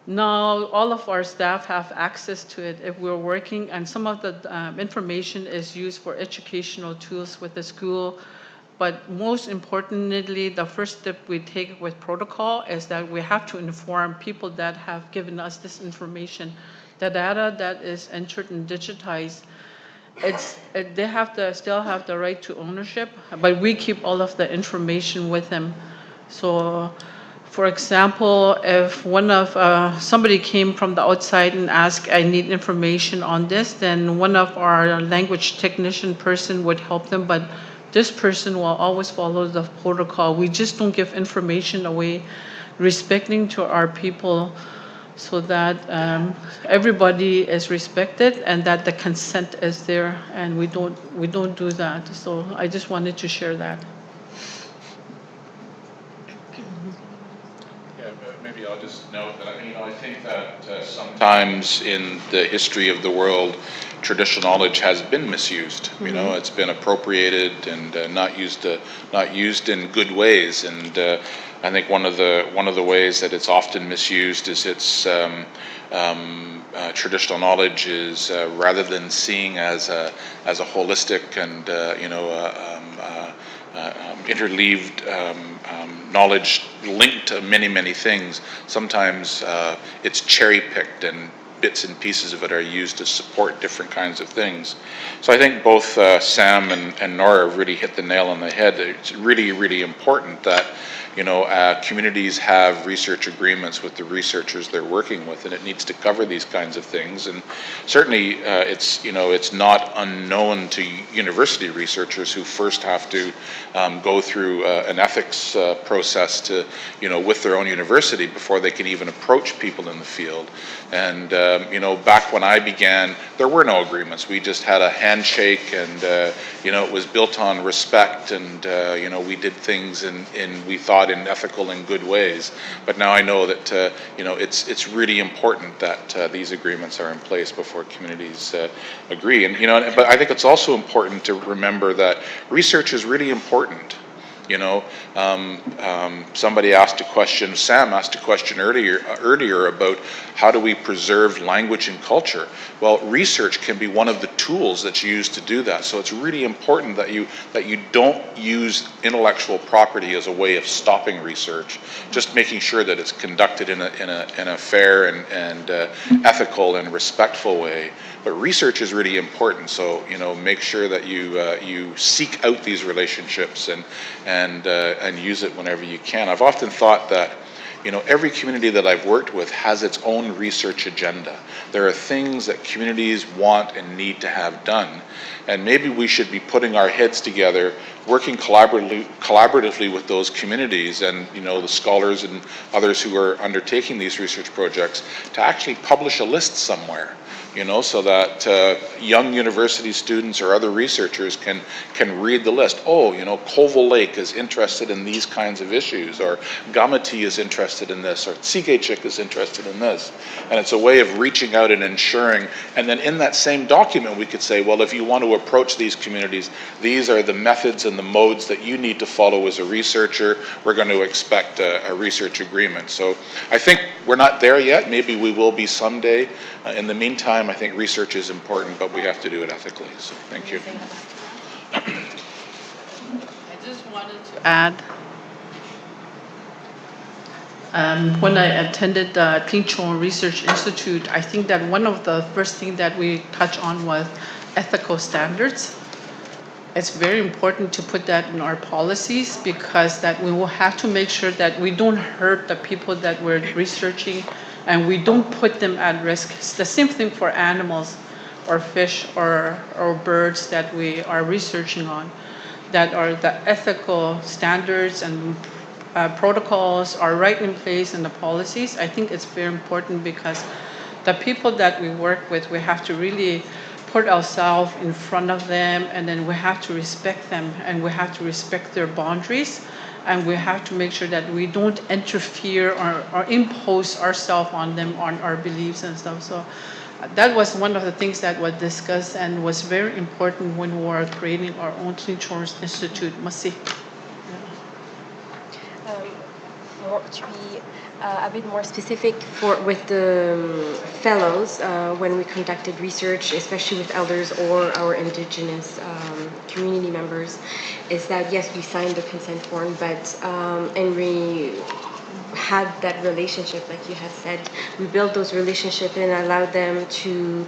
Now, all of our staff have access to it if we're working, and some of the information is used for educational tools with the school. But most importantly, the first step we take with protocol is that we have to inform people that have given us this information. The data that is entered and digitized, they have to still have the right to ownership, but we keep all of the information with them. So, for example, if somebody came from the outside and asked, I need information on this, then one of our language technician person would help them, but this person will always follow the protocol. We just don't give information away, respecting to our people, so that everybody is respected and that the consent is there, and we don't do that. So I just wanted to share that. Maybe I'll just note that I think that sometimes in the history of the world, traditional knowledge has been misused. You know, it's been appropriated and not used in good ways. And I think one of the ways that it's often misused is its traditional knowledge is rather than seeing as a holistic and interleaved knowledge linked to many things. Sometimes it's cherry-picked and bits and pieces of it are used to support different kinds of things. So I think both Sam and Nora really hit the nail on the head. It's really important that communities have research agreements with the researchers they're working with, and it needs to cover these kinds of things. And certainly it's not unknown to university researchers who first have to go through an ethics process to with their own university before they can even approach people in the field. And back when I began, there were no agreements. We just had a handshake, and it was built on respect, and we did things we thought in ethical and good ways. But now I know that it's really important that these agreements are in place before communities agree. And but I think it's also important to remember that research is really important. Somebody asked a question, Sam asked a question earlier about how do we preserve language and culture. Well, research can be one of the tools that's used to do that. So it's really important that you don't use intellectual property as a way of stopping research, just making sure that it's conducted in a fair and ethical and respectful way. But research is really important, so make sure that you seek out these relationships and use it whenever you can. I've often thought that every community that I've worked with has its own research agenda. There are things that communities want and need to have done, and maybe we should be putting our heads together, working collaboratively with those communities and the scholars and others who are undertaking these research projects to actually publish a list somewhere. So that young university students or other researchers can read the list. Oh, Colville Lake is interested in these kinds of issues, or GNWT is interested interested in this, or Sikechik is interested in this. And it's a way of reaching out and ensuring, and then in that same document, we could say, well, if you want to approach these communities, these are the methods and the modes that you need to follow as a researcher. We're going to expect a research agreement. So I think we're not there yet. Maybe we will be someday. In the meantime, I think research is important, but we have to do it ethically. So thank you. I just wanted to add, when I attended the Tlicho Research Institute, I think that one of the first things that we touched on was ethical standards. It's very important to put that in our policies, because that we will have to make sure that we don't hurt the people that we're researching, and we don't put them at risk. It's the same thing for animals or fish or birds that we are researching on, that are the ethical standards and protocols are right in place in the policies. I think it's very important, because the people that we work with, we have to really put ourselves in front of them, and then we have to respect them, and we have to respect their boundaries, and we have to make sure that we don't interfere or impose ourselves on them, on our beliefs and stuff. So that was one of the things that was discussed and was very important when we were creating our own Tlicho Institute. Masi. To be a bit more specific with the fellows, when we conducted research, especially with elders or our indigenous community members, is that yes, we signed the consent form, but and we had that relationship, like you had said, we built those relationships and allowed them to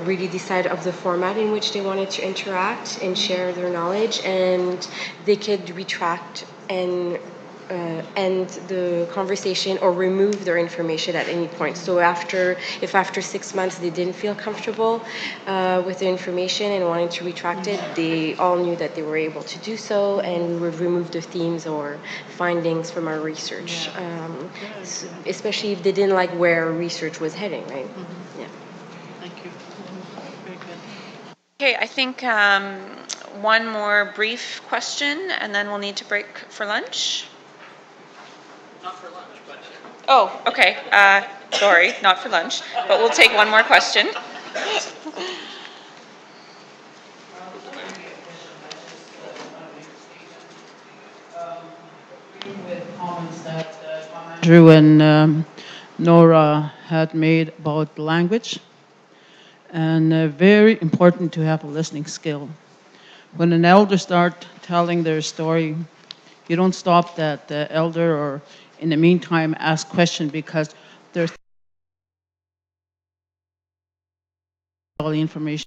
really decide of the format in which they wanted to interact and share their knowledge, and they could retract and end the conversation or remove their information at any point. So if after 6 months they didn't feel comfortable with the information and wanting to retract it, they all knew that they were able to do so, and we would remove the themes or findings from our research, especially if they didn't like where our research was heading, right? Mm-hmm. Yeah. Thank you. Very good. Okay, I think one more brief question, and then we'll need to break for lunch. Not for lunch, but... Oh, okay. Sorry, not for lunch, but we'll take one more question. With comments that Andrew and Nora had made about language, and very important to have a listening skill. When an elder starts telling their story, you don't stop that elder, or in the meantime ask questions, because there's all the information.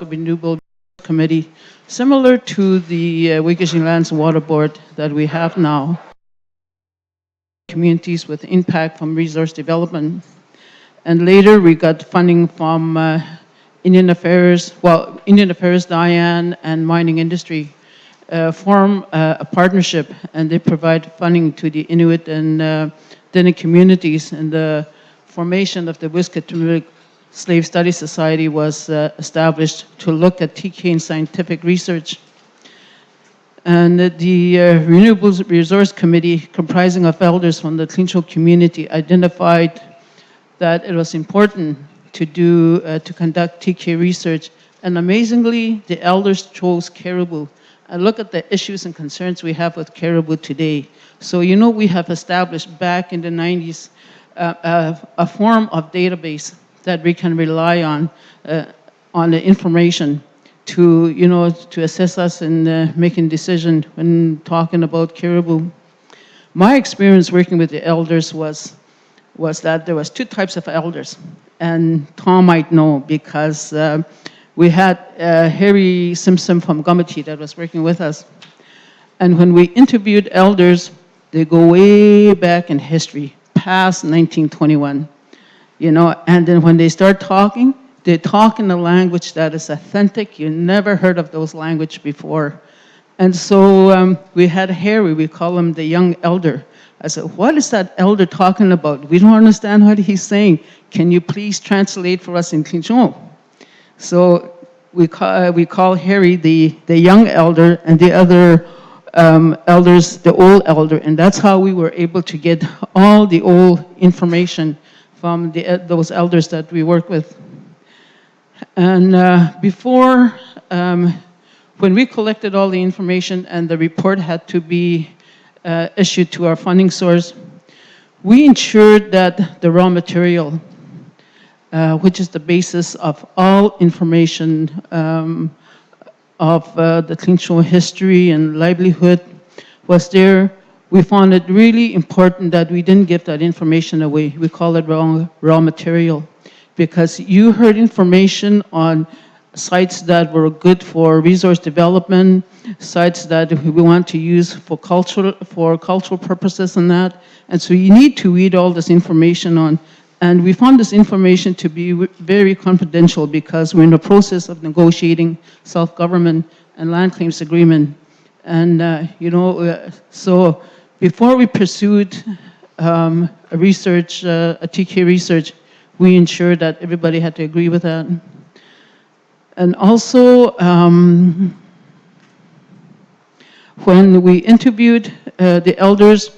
Renewable Committee, similar to the Wikishing Lands and Water Board that we have now. Communities with impact from resource development. And later we got funding from Indian Affairs, Diane, and mining industry form a partnership, and they provide funding to the Inuit and Dene communities, and the formation of the Wiskatimilik Slave Study Society was established to look at TK and scientific research. And the Renewables Resource Committee, comprising of elders from the Tlicho community, identified that it was important to conduct TK research. And amazingly, the elders chose caribou. And look at the issues and concerns we have with caribou today. So we have established back in the 90s a form of database that we can rely on the information to assess us in making decisions when talking about caribou. My experience working with the elders was that there was two types of elders, and Tom might know, because we had Harry Simpson from GNWT that was working with us. And when we interviewed elders, They go way back in history, past 1921, you know, and then when they start talking, they talk in a language that is authentic. You never heard of those language before. And so we had Harry, we call him the young elder. I said, what is that elder talking about? We don't understand what he's saying. Can you please translate for us in Tlicho? So we call Harry the young elder, and the other elders the old elder, and that's how we were able to get all the old information from those elders that we work with. And before, when we collected all the information and the report had to be issued to our funding source, we ensured that the raw material, which is the basis of all information of the Tlicho history and livelihood, was there. We found it really important that we didn't give that information away. We call it raw material, because you heard information on sites that were good for resource development, sites that we want to use for cultural purposes and that. And so you need to read all this information on. And we found this information to be very confidential because we're in the process of negotiating self-government and land claims agreement. And, so before we pursued a TK research, we ensured that everybody had to agree with that. And also, when we interviewed the elders,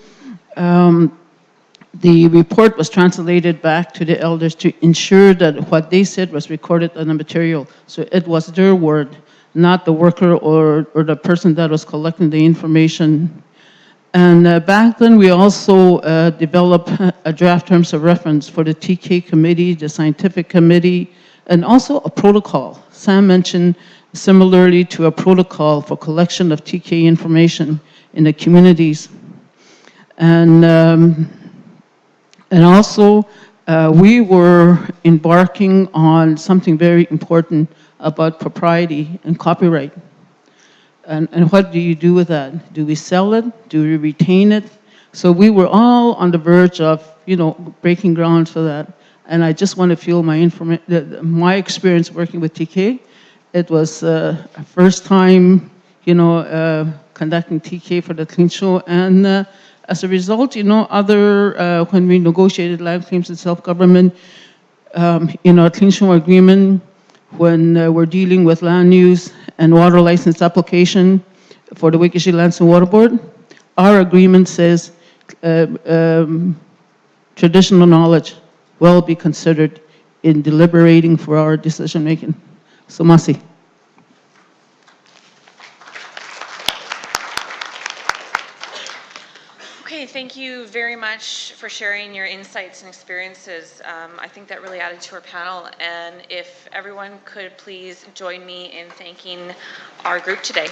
the report was translated back to the elders to ensure that what they said was recorded on the material. So it was their word, not the worker or the person that was collecting the information. And back then, we also developed a draft terms of reference for the TK committee, the scientific committee, and also a protocol. Sam mentioned similarly to a protocol for collection of TK information in the communities. And also, we were embarking on something very important about propriety and copyright. And what do you do with that? Do we sell it? Do we retain it? So we were all on the verge of, breaking ground for that. And I just want to feel my experience working with TK. It was first time, conducting TK for the Tlicho, and as a result, when we negotiated land claims and self-government, in our Tlicho agreement, when we're dealing with land use and water license application for the Waikiki Lands and Water Board, our agreement says traditional knowledge will be considered in deliberating for our decision making. So, Masi. Okay, thank you very much for sharing your insights and experiences. I think that really added to our panel, and if everyone could please join me in thanking our group today.